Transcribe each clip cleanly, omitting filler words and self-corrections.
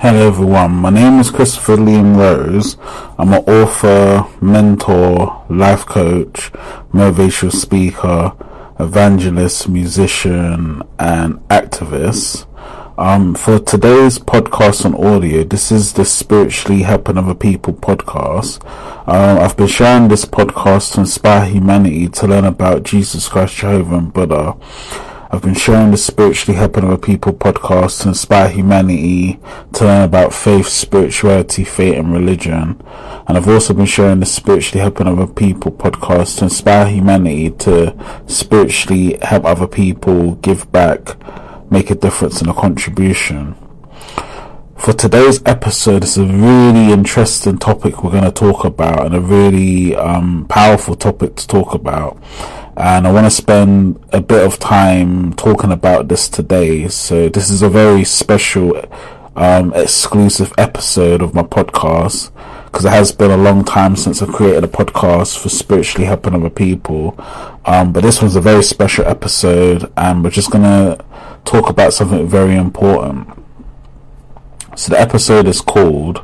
Hello everyone, my name is Christopher Liam Rose. I'm an author, mentor, life coach, motivational speaker, evangelist, musician and activist. For today's podcast on audio, this is the Spiritually Helping Other People podcast. I've been sharing this podcast to inspire humanity to learn about Jesus Christ, Jehovah and Buddha. I've been sharing the Spiritually Helping Other People podcast to inspire humanity to learn about faith, spirituality, faith and religion. And I've also been sharing the Spiritually Helping Other People podcast to inspire humanity to spiritually help other people, give back, make a difference and a contribution. For today's episode, it's a really interesting topic we're going to talk about, and a really powerful topic to talk about. And I want to spend a bit of time talking about this today. So this is a very special, exclusive episode of my podcast, because it has been a long time since I created a podcast for spiritually helping other people. But this one's a very special episode, and we're just going to talk about something very important. So the episode is called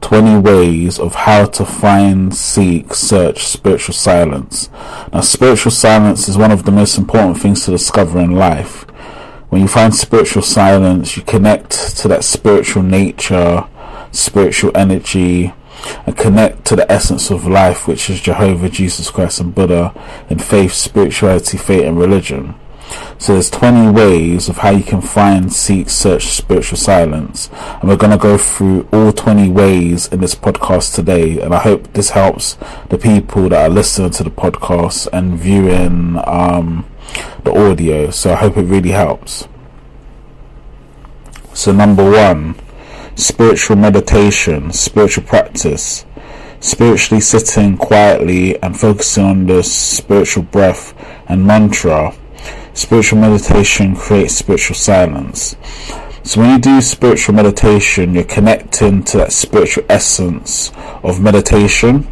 20 Ways of How to Find, Seek, Search Spiritual Silence. Now, spiritual silence is one of the most important things to discover in life. When you find spiritual silence, you connect to that spiritual nature, spiritual energy, and connect to the essence of life, which is Jehovah, Jesus Christ and Buddha, in faith, spirituality, faith and religion. So there's 20 ways of how you can find, seek, search spiritual silence, and we're going to go through all 20 ways in this podcast today, and I hope this helps the people that are listening to the podcast and viewing the audio. So I hope it really helps. So number 1, spiritual meditation, spiritual practice, spiritually sitting quietly and focusing on the spiritual breath and mantra. Spiritual meditation creates spiritual silence. So when you do spiritual meditation, you're connecting to that spiritual essence of meditation.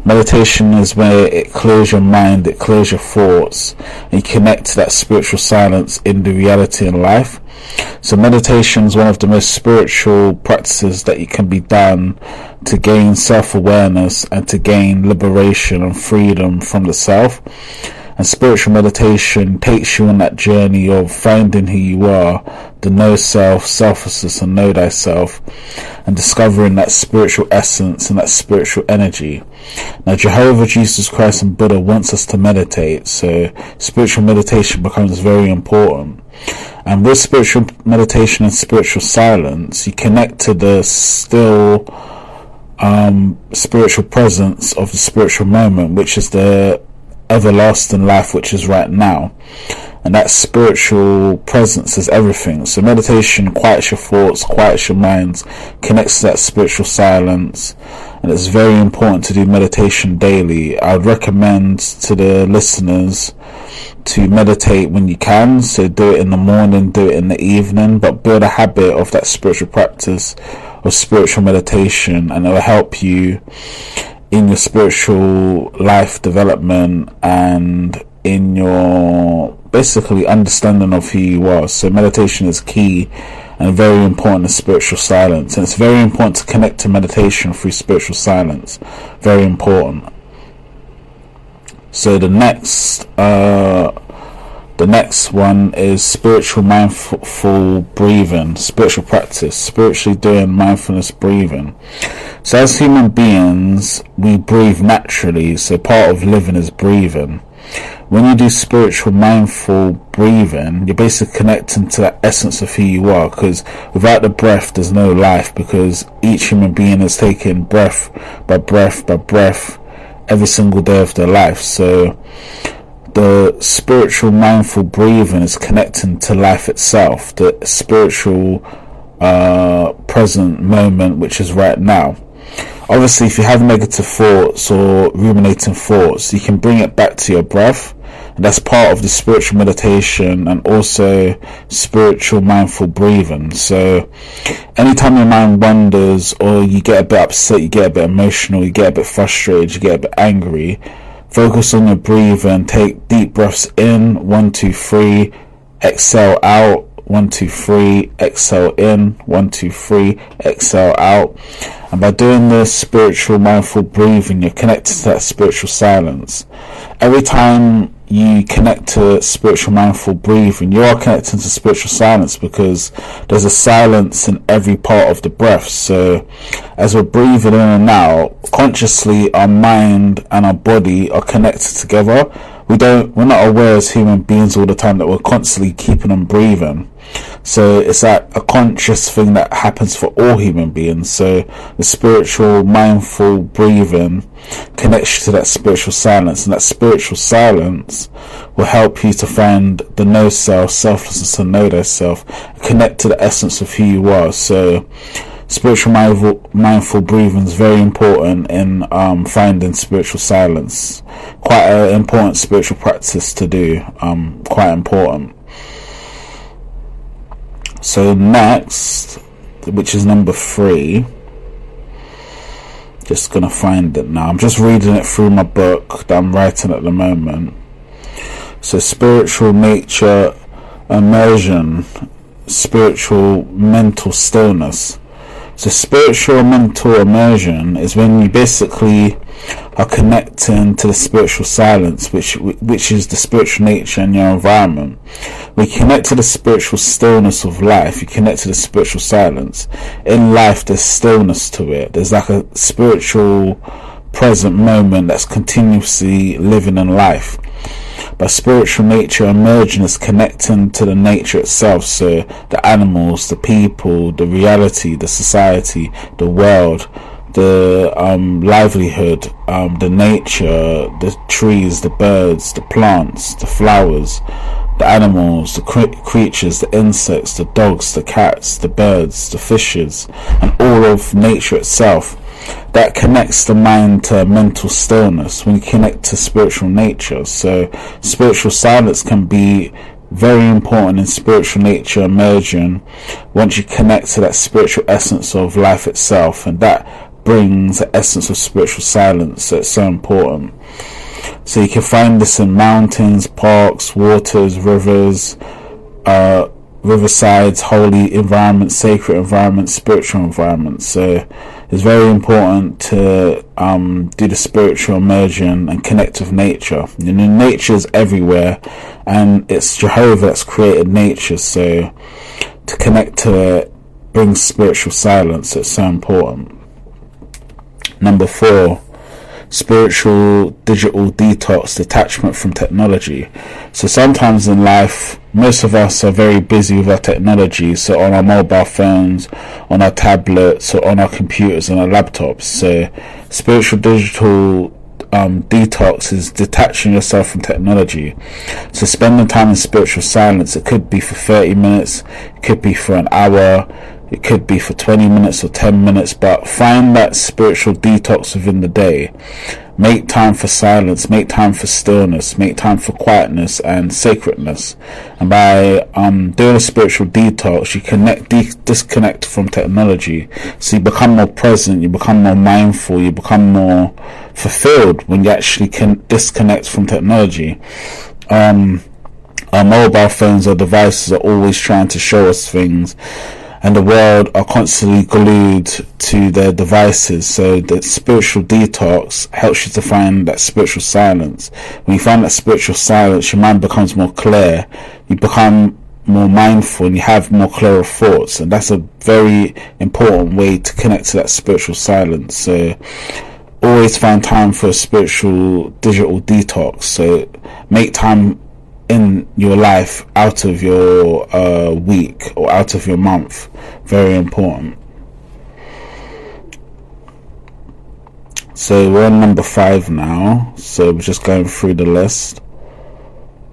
Meditation is where it clears your mind, it clears your thoughts, and you connect to that spiritual silence in the reality in life. So meditation is one of the most spiritual practices that you can be done to gain self-awareness and to gain liberation and freedom from the self. And spiritual meditation takes you on that journey of finding who you are, the know self, selflessness and know thyself, and discovering that spiritual essence and that spiritual energy. Now, Jehovah, Jesus Christ and Buddha wants us to meditate, so spiritual meditation becomes very important. And with spiritual meditation and spiritual silence, you connect to the still spiritual presence of the spiritual moment, which is the everlasting life, which is right now. And that spiritual presence is everything. So meditation quiets your thoughts, quiets your minds, connects to that spiritual silence, and it's very important to do meditation daily. I would recommend to the listeners to meditate when you can. So do it in the morning, do it in the evening, but build a habit of that spiritual practice of spiritual meditation, and it will help you in your spiritual life development and in your basically understanding of who you are. So meditation is key and very important in spiritual silence, and it's very important to connect to meditation through spiritual silence. Very important. So the next one is spiritual mindful breathing, spiritual practice, spiritually doing mindfulness breathing. So as human beings, we breathe naturally, so part of living is breathing. When you do spiritual mindful breathing, you're basically connecting to that essence of who you are, because without the breath there's no life, because each human being is taking breath by breath by breath every single day of their life. So the spiritual mindful breathing is connecting to life itself, the spiritual present moment, which is right now. Obviously, if you have negative thoughts or ruminating thoughts, you can bring it back to your breath, and that's part of the spiritual meditation and also spiritual mindful breathing. So anytime your mind wanders, or you get a bit upset, you get a bit emotional, you get a bit frustrated, you get a bit angry, focus on your breathing. Take deep breaths in, 1, 2, 3, exhale out, 1, 2, 3, exhale in, 1, 2, 3, exhale out. And by doing this spiritual mindful breathing, you're connected to that spiritual silence. Every time you connect to spiritual mindful breathing, you are connecting to spiritual silence, because there's a silence in every part of the breath. So as we're breathing in and out, consciously our mind and our body are connected together. We're not aware as human beings all the time that we're constantly keeping on breathing. So it's like a conscious thing that happens for all human beings. So the spiritual mindful breathing connects you to that spiritual silence, and that spiritual silence will help you to find the no self, selflessness, to know thyself, connect to the essence of who you are. So spiritual mindful breathing is very important in finding spiritual silence. Quite an important spiritual practice to do. Quite important. So next, which is number 3, just gonna find it now. I'm just reading it through my book that I'm writing at the moment. So spiritual nature immersion, spiritual mental stillness. So spiritual mental immersion is when you basically are connecting to the spiritual silence, which is the spiritual nature in your environment. We connect to the spiritual stillness of life. You connect to the spiritual silence. In life, there's stillness to it. There's like a spiritual present moment that's continuously living in life. By spiritual nature emerging is connecting to the nature itself, so the animals, the people, the reality, the society, the world, the livelihood, the nature, the trees, the birds, the plants, the flowers, the animals, the creatures, the insects, the dogs, the cats, the birds, the fishes, and all of nature itself. That connects the mind to mental stillness when you connect to spiritual nature. So spiritual silence can be very important in spiritual nature emerging once you connect to that spiritual essence of life itself, and that brings the essence of spiritual silence. So it's so important. So you can find this in mountains, parks, waters, rivers, riversides, holy environments, sacred environments, spiritual environments. So it's very important to do the spiritual immersion and connect with nature. You know, nature is everywhere, and it's Jehovah that's created nature. So to connect to it brings spiritual silence. It's so important. Number 4, spiritual digital detox, detachment from technology. So sometimes in life, most of us are very busy with our technology, so on our mobile phones, on our tablets, or on our computers and our laptops. So spiritual digital detox is detaching yourself from technology. So spending time in spiritual silence, it could be for 30 minutes, it could be for an hour, it could be for 20 minutes or 10 minutes, but find that spiritual detox within the day. Make time for silence, make time for stillness, make time for quietness and sacredness. And by doing a spiritual detox, you disconnect from technology. So you become more present, you become more mindful, you become more fulfilled when you actually can disconnect from technology. Our mobile phones or devices are always trying to show us things, and the world are constantly glued to their devices. So the spiritual detox helps you to find that spiritual silence. When you find that spiritual silence, your mind becomes more clear, you become more mindful, and you have more clearer thoughts. And that's a very important way to connect to that spiritual silence. So always find time for a spiritual digital detox. So make time in your life out of your week or out of your month. Very important. So we're on number 5 now, so we're just going through the list.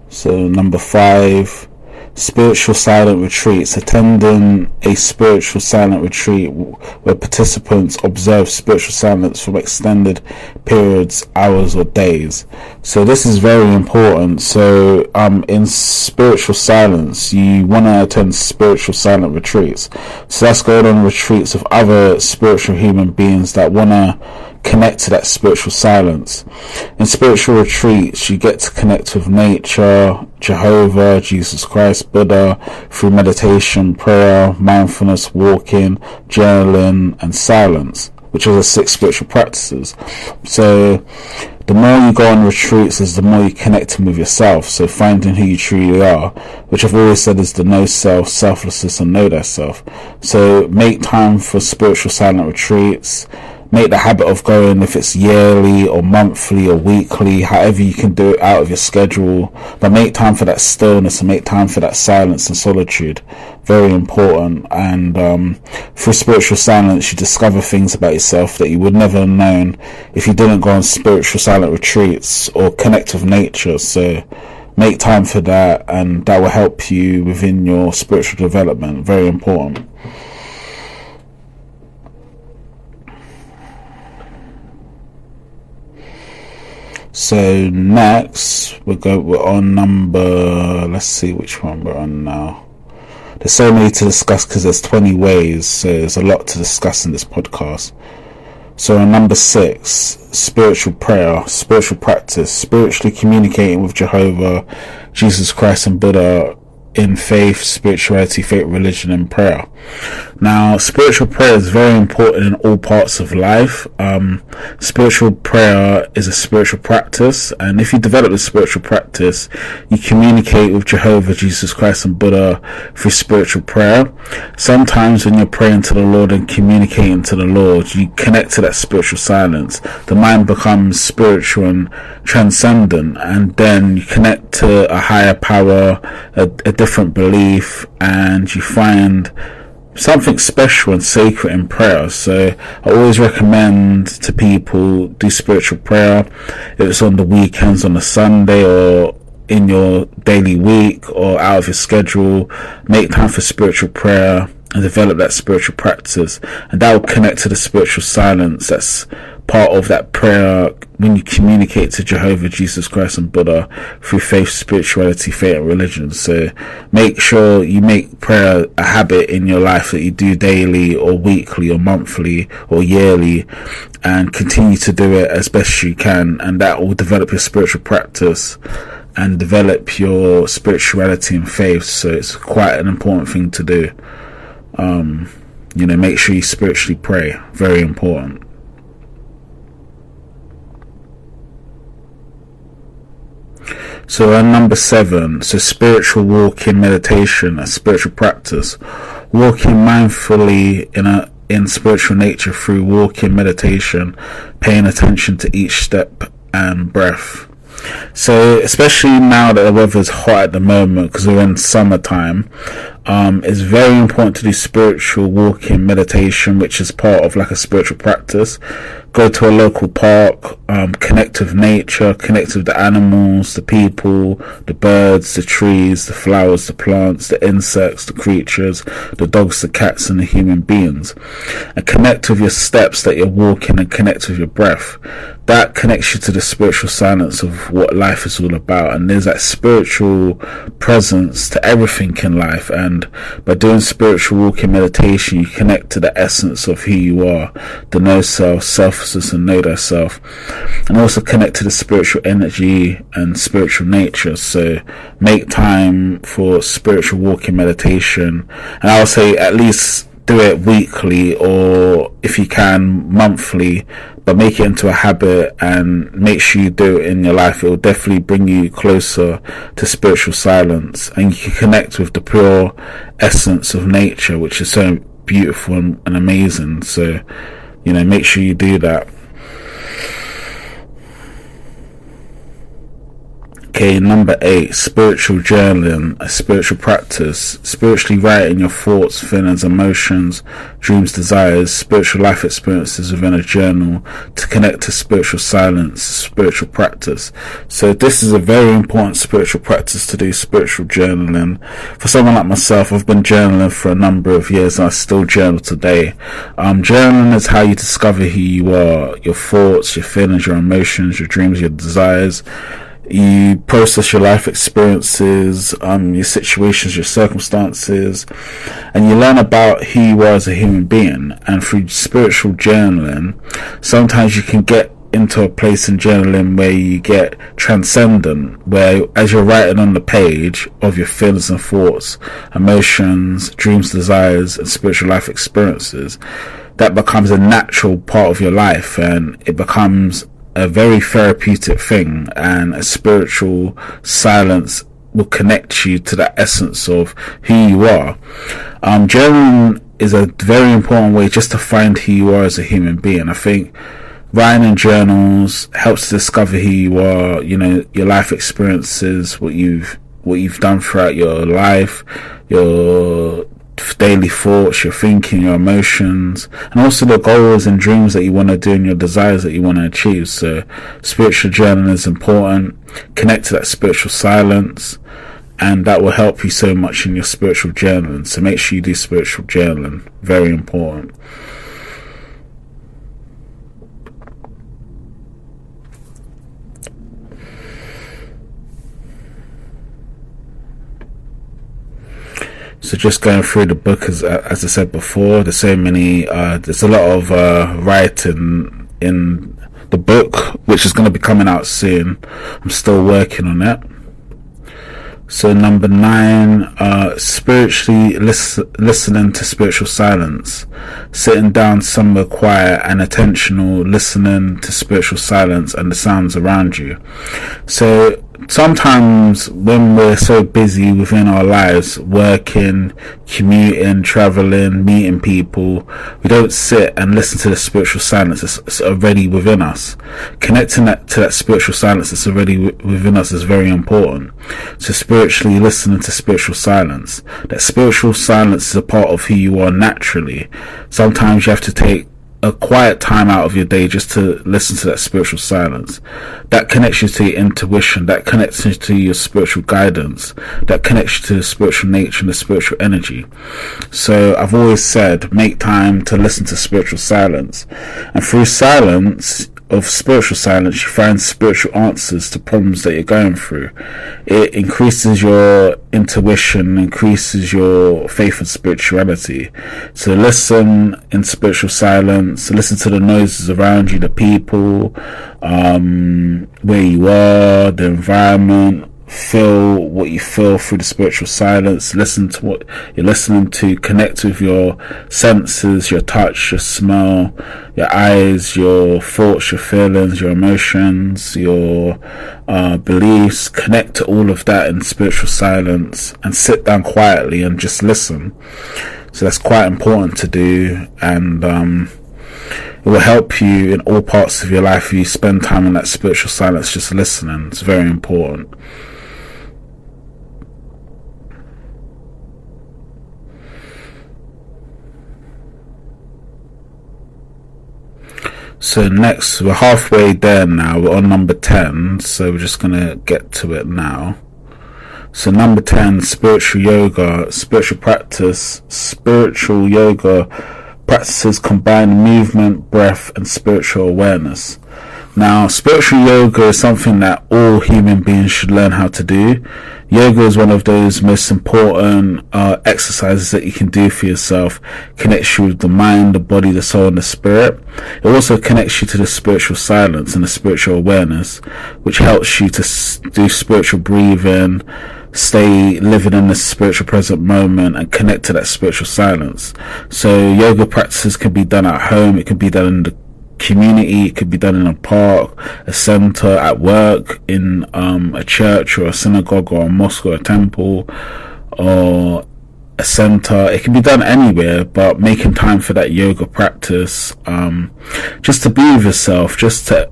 So number 5, spiritual silent retreats. Attending a spiritual silent retreat where participants observe spiritual silence from extended periods, hours or days. So this is very important. So in spiritual silence, you want to attend spiritual silent retreats. So that's going on retreats with other spiritual human beings that want to connect to that spiritual silence. In spiritual retreats, you get to connect with nature, Jehovah, Jesus Christ, Buddha, through meditation, prayer, mindfulness, walking, journaling, and silence, which are the 6 spiritual practices. So the more you go on retreats is the more you're connecting with yourself. So finding who you truly are, which I've always said is the know self, selflessness, and know thyself. So make time for spiritual silent retreats. Make the habit of going, if it's yearly or monthly or weekly, however you can do it out of your schedule. But make time for that stillness and make time for that silence and solitude. Very important. And through spiritual silence, you discover things about yourself that you would never have known if you didn't go on spiritual silent retreats or connect with nature. So make time for that, and that will help you within your spiritual development. Very important. So next we're on number, let's see which one we're on now. There's so many to discuss because there's 20 ways, so there's a lot to discuss in this podcast. So on number 6, spiritual prayer, spiritual practice, spiritually communicating with Jehovah, Jesus Christ, and Buddha in faith, spirituality, faith, religion, and prayer. Now, spiritual prayer is very important in all parts of life. Spiritual prayer is a spiritual practice, and if you develop a spiritual practice, you communicate with Jehovah, Jesus Christ, and Buddha through spiritual prayer. Sometimes when you're praying to the Lord and communicating to the Lord, you connect to that spiritual silence. The mind becomes spiritual and transcendent, and then you connect to a higher power, a different belief, and you find something special and sacred in prayer. So I always recommend to people do spiritual prayer, if it's on the weekends, on a Sunday, or in your daily week or out of your schedule. Make time for spiritual prayer and develop that spiritual practice, and that will connect to the spiritual silence that's part of that prayer when you communicate to Jehovah, Jesus Christ, and Buddha through faith, spirituality, faith, and religion. So make sure you make prayer a habit in your life that you do daily or weekly or monthly or yearly, and continue to do it as best you can, and that will develop your spiritual practice and develop your spirituality and faith. So it's quite an important thing to do. Make sure you spiritually pray. Very important. So number 7, so spiritual walking meditation, a spiritual practice. Walking mindfully in spiritual nature through walking meditation, paying attention to each step and breath. So especially now that the weather's hot at the moment, because we're in summertime, it's very important to do spiritual walking meditation, which is part of like a spiritual practice. Go to a local park, connect with nature, connect with the animals, the people, the birds, the trees, the flowers, the plants, the insects, the creatures, the dogs, the cats, and the human beings, and connect with your steps that you're walking, and connect with your breath. That connects you to the spiritual silence of what life is all about, and there's that spiritual presence to everything in life. And by doing spiritual walking meditation, you connect to the essence of who you are, the know self, selflessness, and know thyself, and also connect to the spiritual energy and spiritual nature. So make time for spiritual walking meditation, and I'll say at least do it weekly, or if you can monthly, but make it into a habit and make sure you do it in your life. It will definitely bring you closer to spiritual silence, and you can connect with the pure essence of nature, which is so beautiful and amazing. So make sure you do that. Okay, number 8, spiritual journaling, a spiritual practice. Spiritually writing your thoughts, feelings, emotions, dreams, desires, spiritual life experiences within a journal to connect to spiritual silence, spiritual practice. So this is a very important spiritual practice to do, spiritual journaling. For someone like myself, I've been journaling for a number of years, and I still journal today. Journaling is how you discover who you are, your thoughts, your feelings, your emotions, your dreams, your desires. You process your life experiences, your situations, your circumstances, and you learn about who you are as a human being. And through spiritual journaling, sometimes you can get into a place in journaling where you get transcendent, where as you're writing on the page of your feelings and thoughts, emotions, dreams, desires, and spiritual life experiences, that becomes a natural part of your life, and it becomes a very therapeutic thing, and a spiritual silence will connect you to that essence of who you are. Journaling is a very important way just to find who you are as a human being. I think writing in journals helps to discover who you are, your life experiences, what you've done throughout your life, your daily thoughts, your thinking, your emotions, and also the goals and dreams that you want to do and your desires that you want to achieve. So spiritual journaling is important. Connect to that spiritual silence, and that will help you so much in your spiritual journaling. So make sure you do spiritual journaling. Very important. So just going through the book, as I said before, there's so many, there's a lot of writing in the book, which is going to be coming out soon. I'm still working on it. So number 9, spiritually listening to spiritual silence. Sitting down somewhere quiet and attentional, listening to spiritual silence and the sounds around you. So sometimes when we're so busy within our lives, working, commuting, traveling, meeting people, we don't sit and listen to the spiritual silence that's already within us. Connecting to that spiritual silence that's already within us is very important. So spiritually listening to spiritual silence. That spiritual silence is a part of who you are naturally. Sometimes you have to take a quiet time out of your day just to listen to that spiritual silence. That connects you to your intuition, that connects you to your spiritual guidance, that connects you to the spiritual nature and the spiritual energy. So I've always said, make time to listen to spiritual silence, and through silence of spiritual silence, you find spiritual answers to problems that you're going through. It increases your intuition, increases your faith and spirituality. So listen in spiritual silence, listen to the noises around you, the people, where you are, the environment. Feel what you feel through the spiritual silence. Listen to what you're listening to. Connect with your senses, your touch, your smell, your eyes, your thoughts, your feelings, your emotions, your beliefs. Connect to all of that in spiritual silence, and sit down quietly and just listen. So that's quite important to do, and it will help you in all parts of your life if you spend time in that spiritual silence just listening. It's very important. So next, we're halfway there now. We're on number 10, so we're just going to get to it now. So number 10, spiritual yoga, spiritual practice. Spiritual yoga practices combine movement, breath, and spiritual awareness. Now, spiritual yoga is something that all human beings should learn how to do. Yoga is one of those most important exercises that you can do for yourself. Connects you with the mind, the body, the soul, and the spirit. It also connects you to the spiritual silence and the spiritual awareness, which helps you to do spiritual breathing, stay living in the spiritual present moment, and connect to that spiritual silence. So yoga practices can be done at home, it can be done in the community, it could be done in a park, a center, at work, in a church or a synagogue or a mosque or a temple or a center. It can be done anywhere, but making time for that yoga practice, just to be with yourself, just to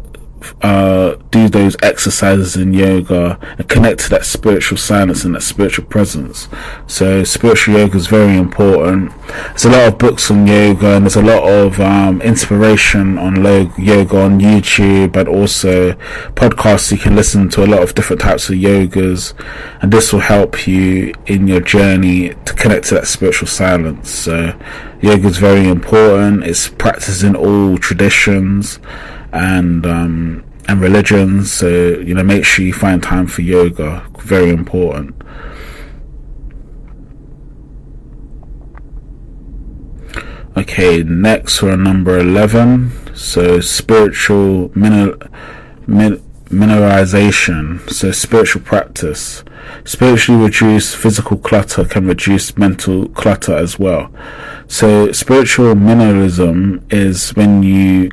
do those exercises in yoga and connect to that spiritual silence and that spiritual presence. So spiritual yoga is very important. There's a lot of books on yoga, and there's a lot of inspiration on yoga on YouTube, but also podcasts. You can listen to a lot of different types of yogas, and this will help you in your journey to connect to that spiritual silence. So yoga is very important. It's practiced in all traditions, and and religions. So, make sure you find time for yoga. Very important. Okay, next we're on number 11. So spiritual mineralization. So spiritual practice. Spiritually reduced physical clutter can reduce mental clutter as well. So spiritual minimalism is when you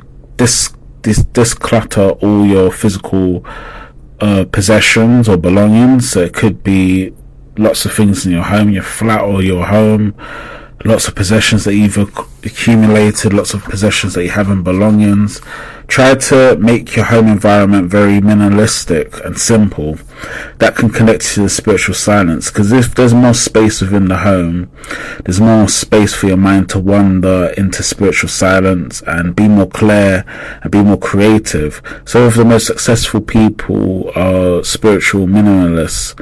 disclutter all your physical possessions or belongings. So it could be lots of things in your home, your flat or your home, lots of possessions that you've accumulated, lots of possessions that you have in belongings. Try to make your home environment very minimalistic and simple. That can connect to the spiritual silence, because if there's more space within the home, there's more space for your mind to wander into spiritual silence and be more clear and be more creative. Some of the most successful people are spiritual minimalists,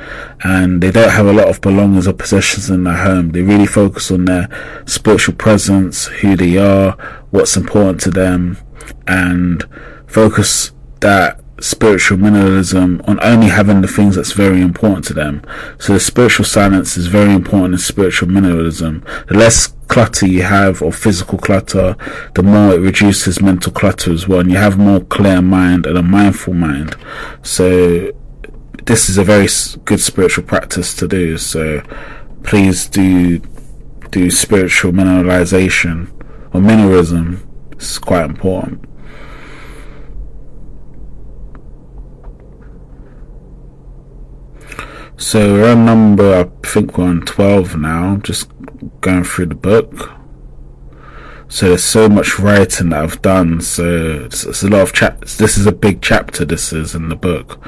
and they don't have a lot of belongings or possessions in their home. They really focus on their spiritual presence, who they are, what's important to them, and focus that spiritual minimalism on only having the things that's very important to them. So the spiritual silence is very important in spiritual minimalism. The less clutter you have, or physical clutter, the more it reduces mental clutter as well, and you have more clear mind and a mindful mind. So this is a very good spiritual practice to do. So please do spiritual mineralization or minimalism. It's quite important. So we're on I think we're on 12 now. I'm just going through the book. So there's so much writing that I've done. So it's a lot of chapters. This is a big chapter, this is, in the book.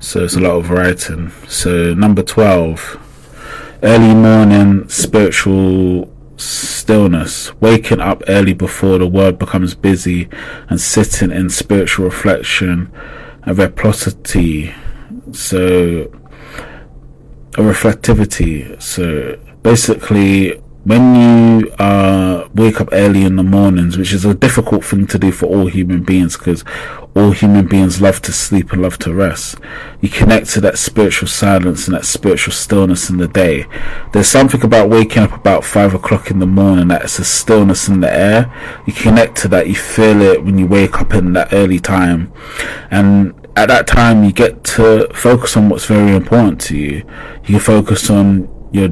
So it's a lot of writing. So number 12. Early morning spiritual stillness. Waking up early before the world becomes busy and sitting in spiritual reflection and reflectivity. So So basically, when you wake up early in the mornings, which is a difficult thing to do for all human beings, because all human beings love to sleep and love to rest, you connect to that spiritual silence and that spiritual stillness in the day. There's something about waking up about 5 o'clock in the morning, that's a stillness in the air. You connect to that, you feel it when you wake up in that early time, and at that time you get to focus on what's very important to you. You can focus on your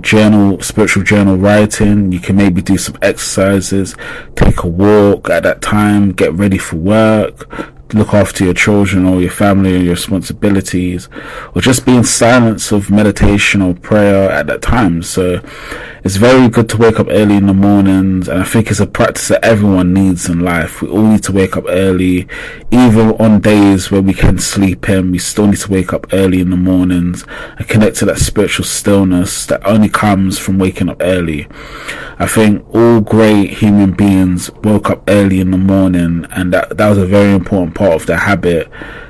spiritual journal writing. You can maybe do some exercises, take a walk at that time, get ready for work, look after your children or your family or your responsibilities, or just be in silence of meditation or prayer at that time. So it's very good to wake up early in the mornings, and I think it's a practice that everyone needs in life. We all need to wake up early. Even on days where we can sleep in, we still need to wake up early in the mornings and connect to that spiritual stillness that only comes from waking up early. I think all great human beings woke up early in the morning, and that was a very important part of their habit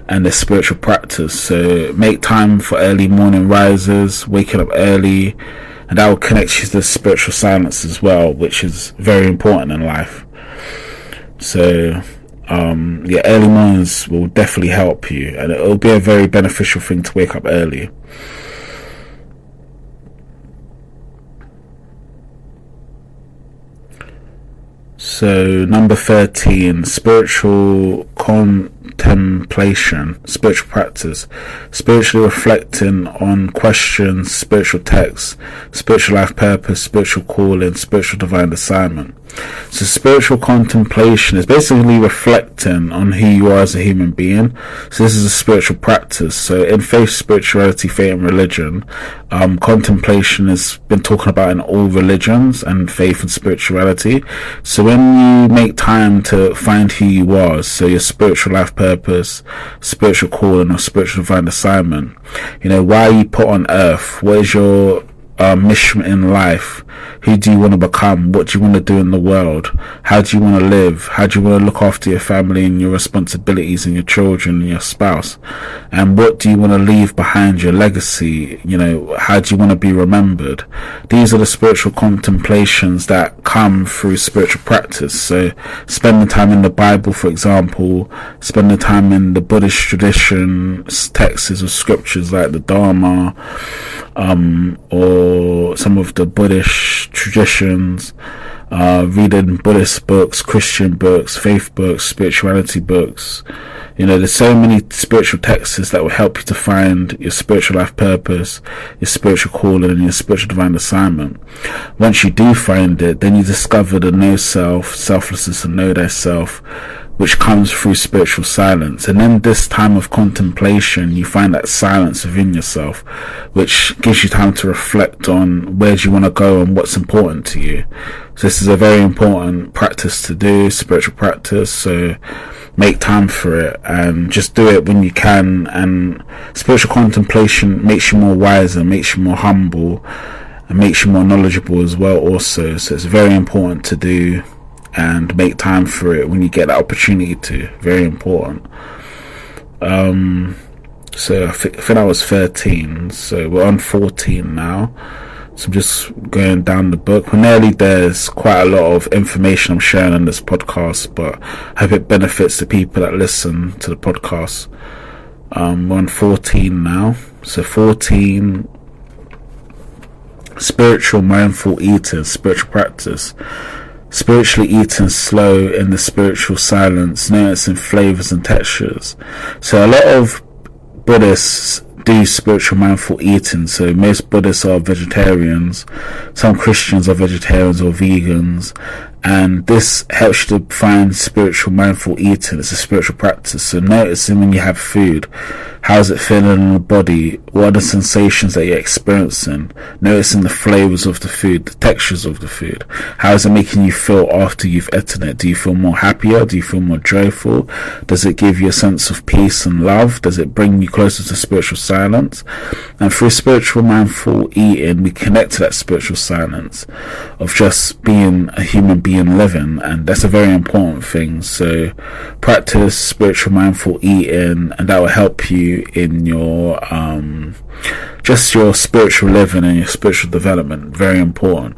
and their spiritual practice. So make time for early morning rises, waking up early, and that will connect you to the spiritual silence as well, which is very important in life. So early mornings will definitely help you, and it'll be a very beneficial thing to wake up early. So number 13, spiritual contemplation, spiritual practice, spiritually reflecting on questions, spiritual texts, spiritual life purpose, spiritual calling, spiritual divine assignment. So spiritual contemplation is basically reflecting on who you are as a human being. So this is a spiritual practice. So in faith, spirituality, faith and religion, contemplation has been talking about in all religions and faith and spirituality. So when you make time to find who you are, so your spiritual life purpose, spiritual calling or spiritual divine assignment, why are you put on earth? What is your mission in life? Who do you want to become? What do you want to do in the world? How do you want to live? How do you want to look after your family and your responsibilities and your children and your spouse? And what do you want to leave behind, your legacy? How do you want to be remembered? These are the spiritual contemplations that come through spiritual practice. So spending time in the Bible, for example, spending time in the Buddhist tradition, texts or scriptures like the Dharma, or some of the Buddhist traditions, reading Buddhist books, Christian books, faith books, spirituality books. There's so many spiritual texts that will help you to find your spiritual life purpose, your spiritual calling, and your spiritual divine assignment. Once you do find it, then you discover the know self, selflessness, and know thyself, which comes through spiritual silence. And in this time of contemplation, you find that silence within yourself, which gives you time to reflect on where do you want to go and what's important to you. So this is a very important practice to do, spiritual practice. So make time for it and just do it when you can. And spiritual contemplation makes you more wiser, makes you more humble, and makes you more knowledgeable as well also. So it's very important to do and make time for it when you get that opportunity to. Very important. So I think I was 13, so we're on 14 now. So I'm just going down the book. We're nearly there. There's quite a lot of information I'm sharing on this podcast, but I hope it benefits the people that listen to the podcast. We're on 14 now. So 14, spiritual mindful eating, spiritual practice. Spiritually eating slow in the spiritual silence, noticing flavors and textures. So a lot of Buddhists do spiritual mindful eating. So most Buddhists are vegetarians, some Christians are vegetarians or vegans, and this helps you to find spiritual mindful eating. It's a spiritual practice. So noticing when you have food, how's it feeling in the body, what are the sensations that you're experiencing, noticing the flavors of the food, the textures of the food, how is it making you feel after you've eaten it? Do you feel more happier? Do you feel more joyful? Does it give you a sense of peace and love? Does it bring you closer to spiritual silence? And through spiritual mindful eating, we connect to that spiritual silence of just being a human being living, and that's a very important thing. So practice spiritual mindful eating, and that will help you in your just your spiritual living and your spiritual development. Very important.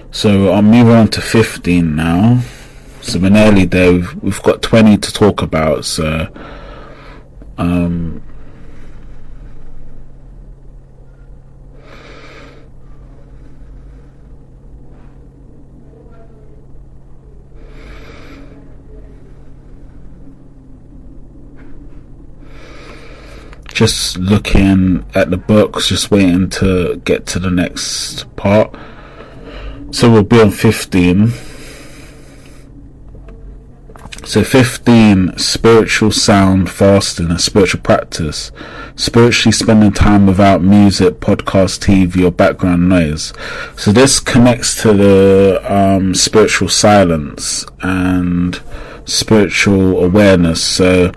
So I'm moving on to 15 now. So we're nearly there. We've got 20 to talk about. So just looking at the books, just waiting to get to the next part. So we'll be on 15. So 15, spiritual sound fasting, a spiritual practice. Spiritually spending time without music, podcast, TV or background noise. So this connects to the spiritual silence and spiritual awareness. So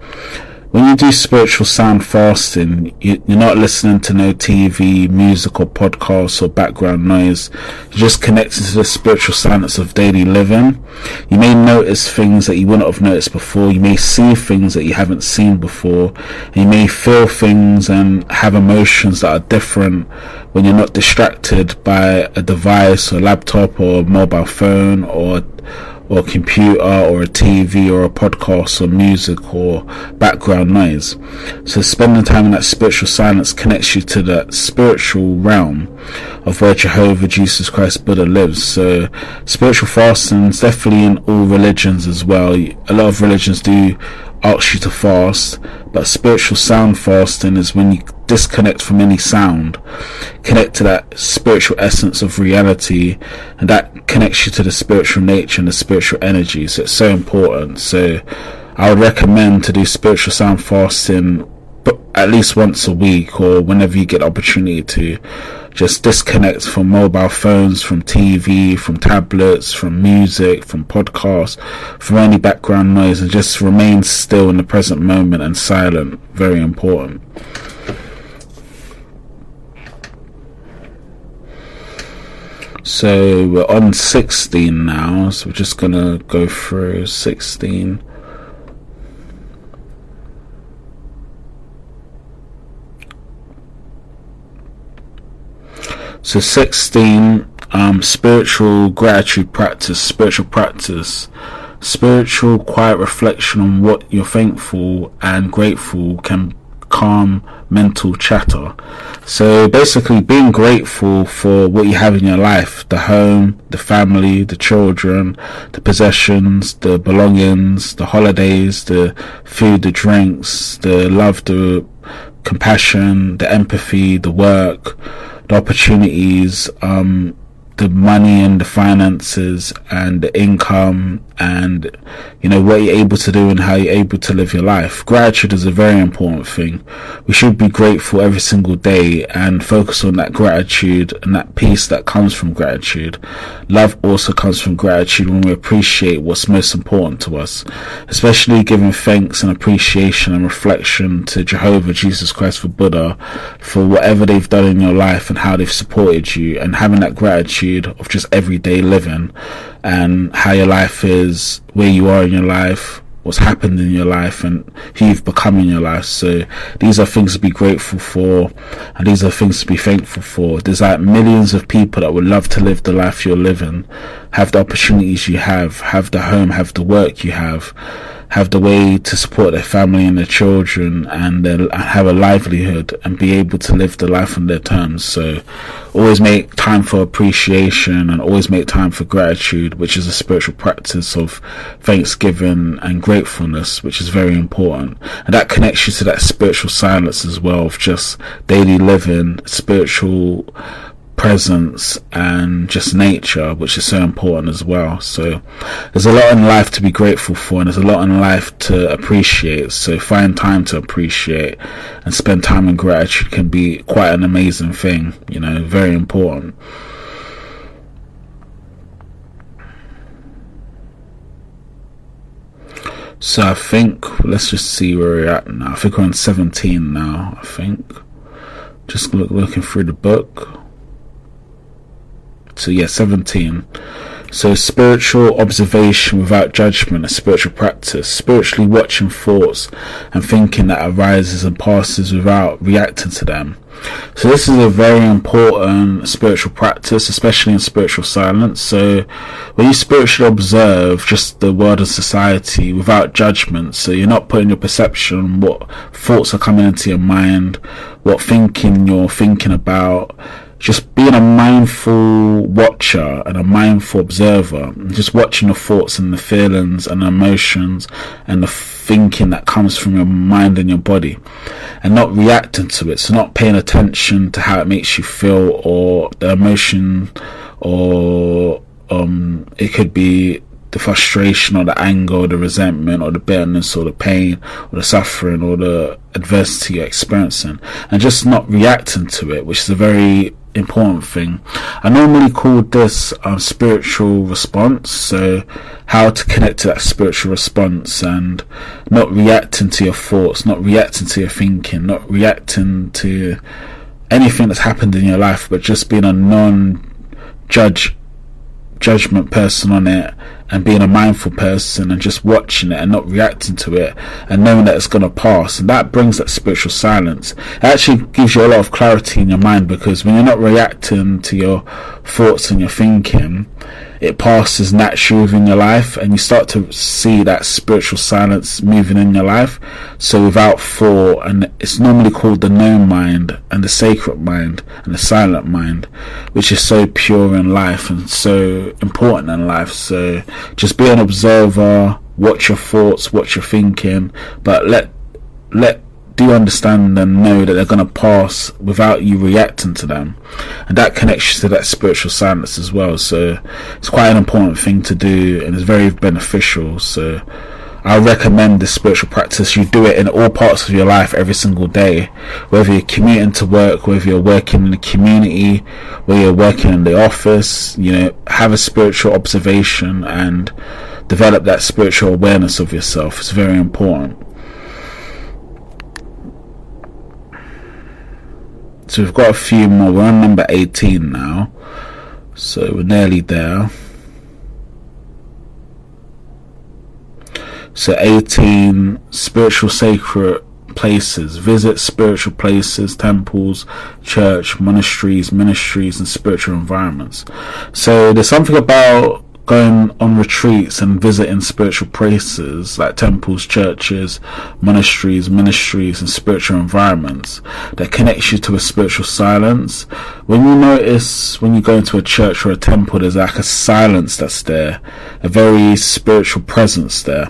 when you do spiritual sound fasting, you're not listening to no TV, music or podcasts or background noise. You're just connecting to the spiritual silence of daily living. You may notice things that you wouldn't have noticed before. You may see things that you haven't seen before. And you may feel things and have emotions that are different when you're not distracted by a device or laptop or mobile phone or computer or a TV or a podcast or music or background noise. So spending time in that spiritual silence connects you to that spiritual realm of where Jehovah, Jesus Christ, Buddha lives. So spiritual fasting is definitely in all religions as well. A lot of religions do ask you to fast, but spiritual sound fasting is when you disconnect from any sound, connect to that spiritual essence of reality, and that connects you to the spiritual nature and the spiritual energy. So it's so important. So I would recommend to do spiritual sound fasting, but at least once a week or whenever you get the opportunity to, just disconnect from mobile phones, from TV, from tablets, from music, from podcasts, from any background noise, and just remain still in the present moment and silent. Very important. So we're on 16 now, so we're just gonna go through 16. So 16, spiritual gratitude practice, spiritual quiet reflection on what you're thankful and grateful can calm mental chatter. So basically being grateful for what you have in your life, the home, the family, the children, the possessions, the belongings, the holidays, the food, the drinks, the love, the compassion, the empathy, the work, the opportunities, the money and the finances and the income, and what you're able to do and how you're able to live your life. Gratitude is a very important thing. We should be grateful every single day and focus on that gratitude and that peace that comes from gratitude. Love also comes from gratitude when we appreciate what's most important to us, especially giving thanks and appreciation and reflection to Jehovah, Jesus Christ, for Buddha, for whatever they've done in your life and how they've supported you, and having that gratitude of just everyday living and how your life is, where you are in your life, what's happened in your life, and who you've become in your life. So these are things to be grateful for, and these are things to be thankful for. There's like millions of people that would love to live the life you're living, have the opportunities you have the home, have the work you have the way to support their family and their children, and have a livelihood and be able to live the life on their terms. So always make time for appreciation and always make time for gratitude, which is a spiritual practice of thanksgiving and gratefulness, which is very important. And that connects you to that spiritual silence as well, of just daily living, spiritual presence, and just nature, which is so important as well. So there's a lot in life to be grateful for, and there's a lot in life to appreciate. So find time to appreciate and spend time in gratitude can be quite an amazing thing, very important. So I think, let's just see where we're at now. I think we're on 17 now, just looking through the book. So 17. So spiritual observation without judgment, a spiritual practice, spiritually watching thoughts and thinking that arises and passes without reacting to them. So this is a very important spiritual practice, especially in spiritual silence. So when you spiritually observe just the world and society without judgment, so you're not putting your perception on what thoughts are coming into your mind, what thinking you're thinking about, just being a mindful watcher and a mindful observer, just watching the thoughts and the feelings and the emotions and the thinking that comes from your mind and your body, and not reacting to it. So not paying attention to how it makes you feel, or the emotion, or it could be the frustration or the anger or the resentment or the bitterness or the pain or the suffering or the adversity you're experiencing, and just not reacting to it, which is a very important thing. I normally call this spiritual response, so how to connect to that spiritual response and not reacting to your thoughts, not reacting to your thinking, not reacting to anything that's happened in your life, but just being a non-judgment person on it, and being a mindful person and just watching it and not reacting to it, and knowing that it's going to pass. And that brings that spiritual silence. It actually gives you a lot of clarity in your mind, because when you're not reacting to your thoughts and your thinking, it passes naturally within your life, and you start to see that spiritual silence moving in your life. So without thought, and it's normally called the known mind and the sacred mind and the silent mind, which is so pure in life and so important in life. So just be an observer, watch your thoughts, watch your thinking, but do understand and know that they're going to pass without you reacting to them, and that connects you to that spiritual silence as well. So it's quite an important thing to do, and it's very beneficial. So I recommend this spiritual practice. You do it in all parts of your life every single day, whether you're commuting to work, whether you're working in the community, whether you're working in the office. Have a spiritual observation and develop that spiritual awareness of yourself. It's very important. So we've got a few more. We're on number 18 now, so we're nearly there. So 18, spiritual sacred places. Visit spiritual places, temples, church, monasteries, ministries, and spiritual environments. So there's something about going on retreats and visiting spiritual places like temples, churches, monasteries, ministries, and spiritual environments that connects you to a spiritual silence. When you notice when you go into a church or a temple, there's like a silence that's there, a very spiritual presence there.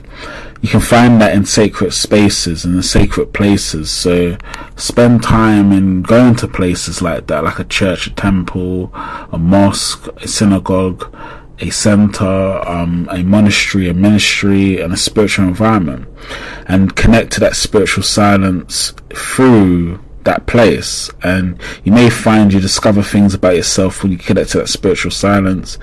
You can find that in sacred spaces and in sacred places. So spend time in going to places like that, like a church, a temple, a mosque, a synagogue, a center, a monastery, a ministry, and a spiritual environment, and connect to that spiritual silence through that place. And you may find you discover things about yourself when you connect to that spiritual silence.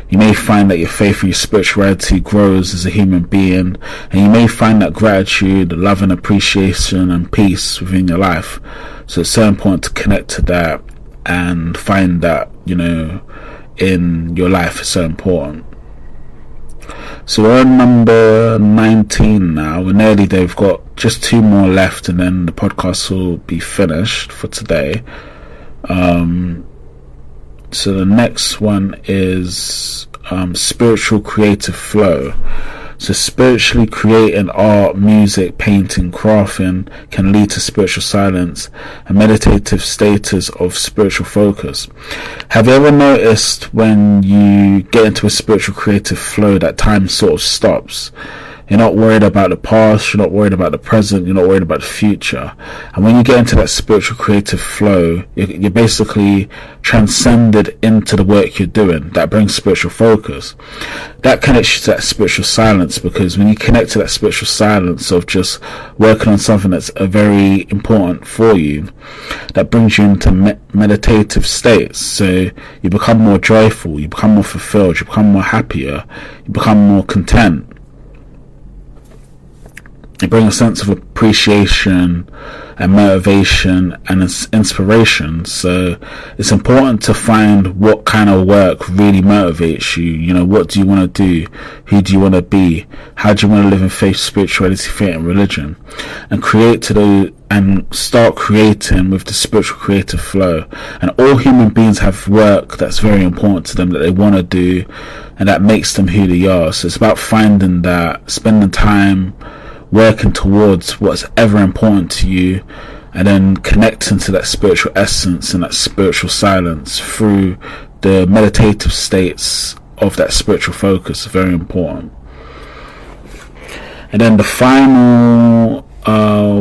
You may find that your faith and your spirituality grows as a human being, and you may find that gratitude, love and appreciation and peace within your life. So it's so important to connect to that and find that, in your life is so important. So we're on number 19 now. We're nearly there. We've got just 2 more left, and then the podcast will be finished for today. So the next one is spiritual creative flow. So spiritually creating art, music, painting, crafting can lead to spiritual silence and meditative status of spiritual focus. Have you ever noticed when you get into a spiritual creative flow that time sort of stops? You're not worried about the past, you're not worried about the present, you're not worried about the future. And when you get into that spiritual creative flow, you're basically transcended into the work you're doing. That brings spiritual focus. That connects you to that spiritual silence, because when you connect to that spiritual silence of just working on something that's very important for you, that brings you into meditative states. So you become more joyful, you become more fulfilled, you become more happier, you become more content. It brings a sense of appreciation and motivation and inspiration. So it's important to find what kind of work really motivates you. What do you want to do? Who do you want to be? How do you want to live in faith, spirituality, faith, and religion? And start creating with the spiritual creative flow. And all human beings have work that's very important to them, that they want to do, and that makes them who they are. So it's about finding that, spending time working towards what's ever important to you, and then connecting to that spiritual essence and that spiritual silence through the meditative states of that spiritual focus. Very important. And then the final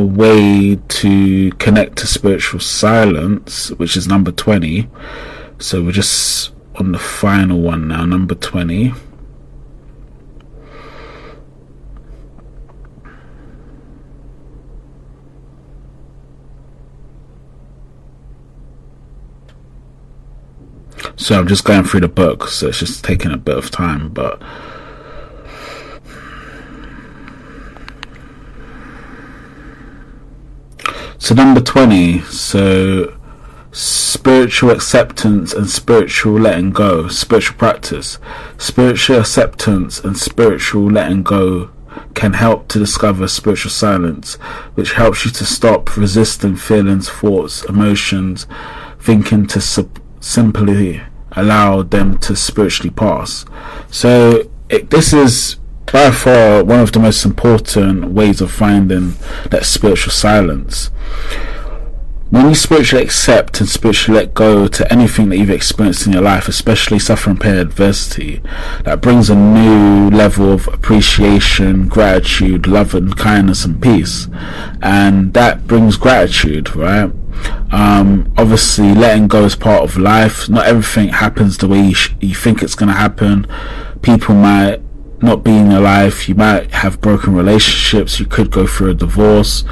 way to connect to spiritual silence, which is number 20. So we're just on the final one now, number 20. So I'm just going through the book, so it's just taking a bit of time, but so number 20, so spiritual acceptance and spiritual letting go, spiritual practice. Spiritual acceptance and spiritual letting go can help to discover spiritual silence, which helps you to stop resisting feelings, thoughts, emotions, thinking, to simply allow them to spiritually pass. So this is by far one of the most important ways of finding that spiritual silence. When you spiritually accept and spiritually let go to anything that you've experienced in your life, especially suffering, pain, adversity, that brings a new level of appreciation, gratitude, love and kindness and peace. And that brings gratitude, right? Obviously letting go is part of life. Not everything happens the way you think it's going to happen. People might not be in your life. You might have broken relationships. You could go through a divorce.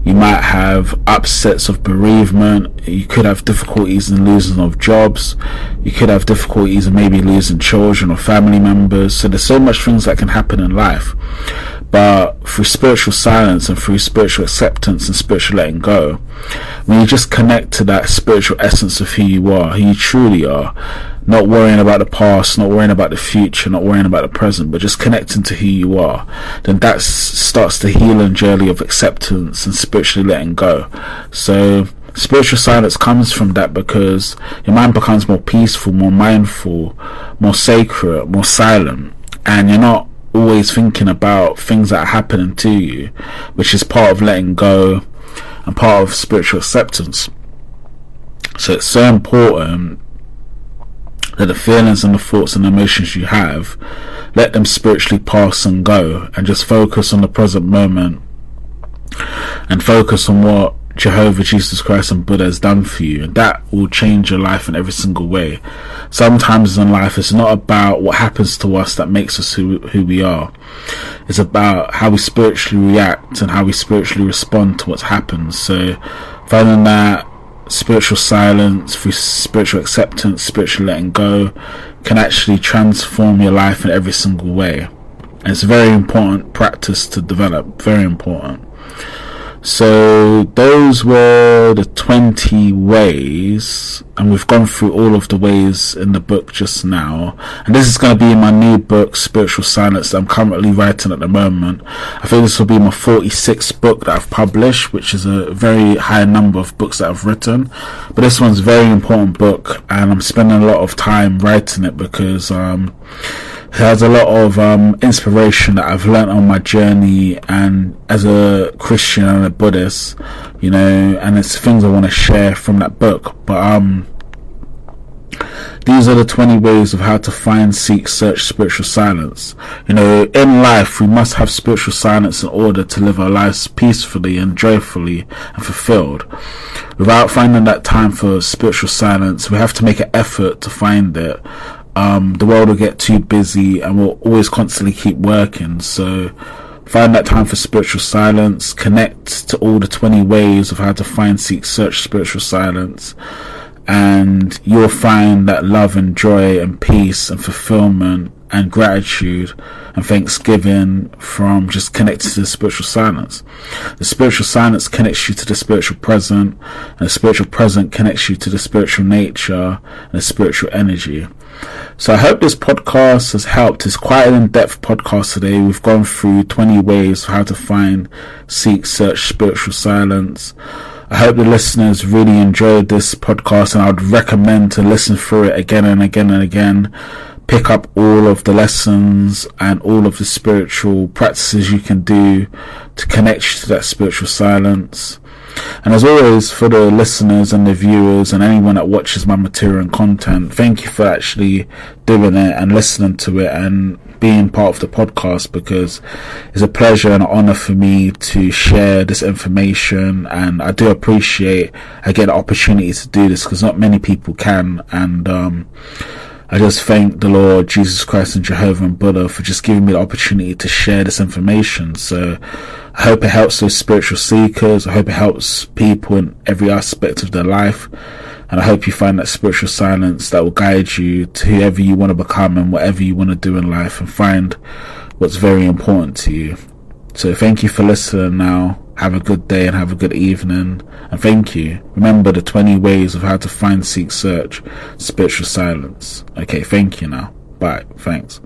You might have upsets of bereavement. You could have difficulties in losing of jobs. You could have difficulties in maybe losing children or family members. So there's so much things that can happen in life. But through spiritual silence and through spiritual acceptance and spiritual letting go, when you just connect to that spiritual essence of who you are, who you truly are, not worrying about the past, not worrying about the future, not worrying about the present, but just connecting to who you are, then that starts the healing journey of acceptance and spiritually letting go. So spiritual silence comes from that, because your mind becomes more peaceful, more mindful, more sacred, more silent, and you're not always thinking about things that are happening to you, which is part of letting go and part of spiritual acceptance. So it's so important that the feelings and the thoughts and emotions you have, let them spiritually pass and go, and just focus on the present moment and focus on what Jehovah, Jesus Christ and Buddha has done for you, and that will change your life in every single way. Sometimes in life it's not about what happens to us that makes us who we are. It's about how we spiritually react and how we spiritually respond to what's happened. So finding that spiritual silence through spiritual acceptance, spiritual letting go, can actually transform your life in every single way. And it's a very important practice to develop, very important. So those were the 20 ways, and we've gone through all of the ways in the book just now, and this is going to be in my new book, Spiritual Silence, that I'm currently writing at the moment. I think this will be my 46th book that I've published, which is a very high number of books that I've written, but this one's a very important book, and I'm spending a lot of time writing it because it has a lot of inspiration that I've learned on my journey, and as a Christian and a Buddhist, you know, and it's things I want to share from that book. But these are the 20 ways of how to find, seek, search spiritual silence. You know, in life we must have spiritual silence in order to live our lives peacefully and joyfully and fulfilled. Without finding that time for spiritual silence, we have to make an effort to find it. The world will get too busy and we'll always constantly keep working. So find that time for spiritual silence, connect to all the 20 ways of how to find, seek, search spiritual silence, and you'll find that love and joy and peace and fulfillment and gratitude and thanksgiving from just connecting to the spiritual silence. The spiritual silence connects you to the spiritual present, and the spiritual present connects you to the spiritual nature and the spiritual energy. So I hope this podcast has helped. It's quite an in-depth podcast today. We've gone through 20 ways of how to find, seek, search spiritual silence. I hope the listeners really enjoyed this podcast, and I would recommend to listen through it again and again and again. Pick up all of the lessons and all of the spiritual practices you can do to connect you to that spiritual silence. And as always, for the listeners and the viewers and anyone that watches my material and content, thank you for actually doing it and listening to it and being part of the podcast, because it's a pleasure and an honor for me to share this information, and I do appreciate I get the opportunity to do this because not many people can. And I just thank the Lord, Jesus Christ and Jehovah and Buddha for just giving me the opportunity to share this information. So I hope it helps those spiritual seekers. I hope it helps people in every aspect of their life. And I hope you find that spiritual silence that will guide you to whoever you want to become and whatever you want to do in life, and find what's very important to you. So thank you for listening now. Have a good day and have a good evening. And thank you. Remember the 20 ways of how to find, seek, search spiritual silence. Okay, thank you now. Bye. Thanks.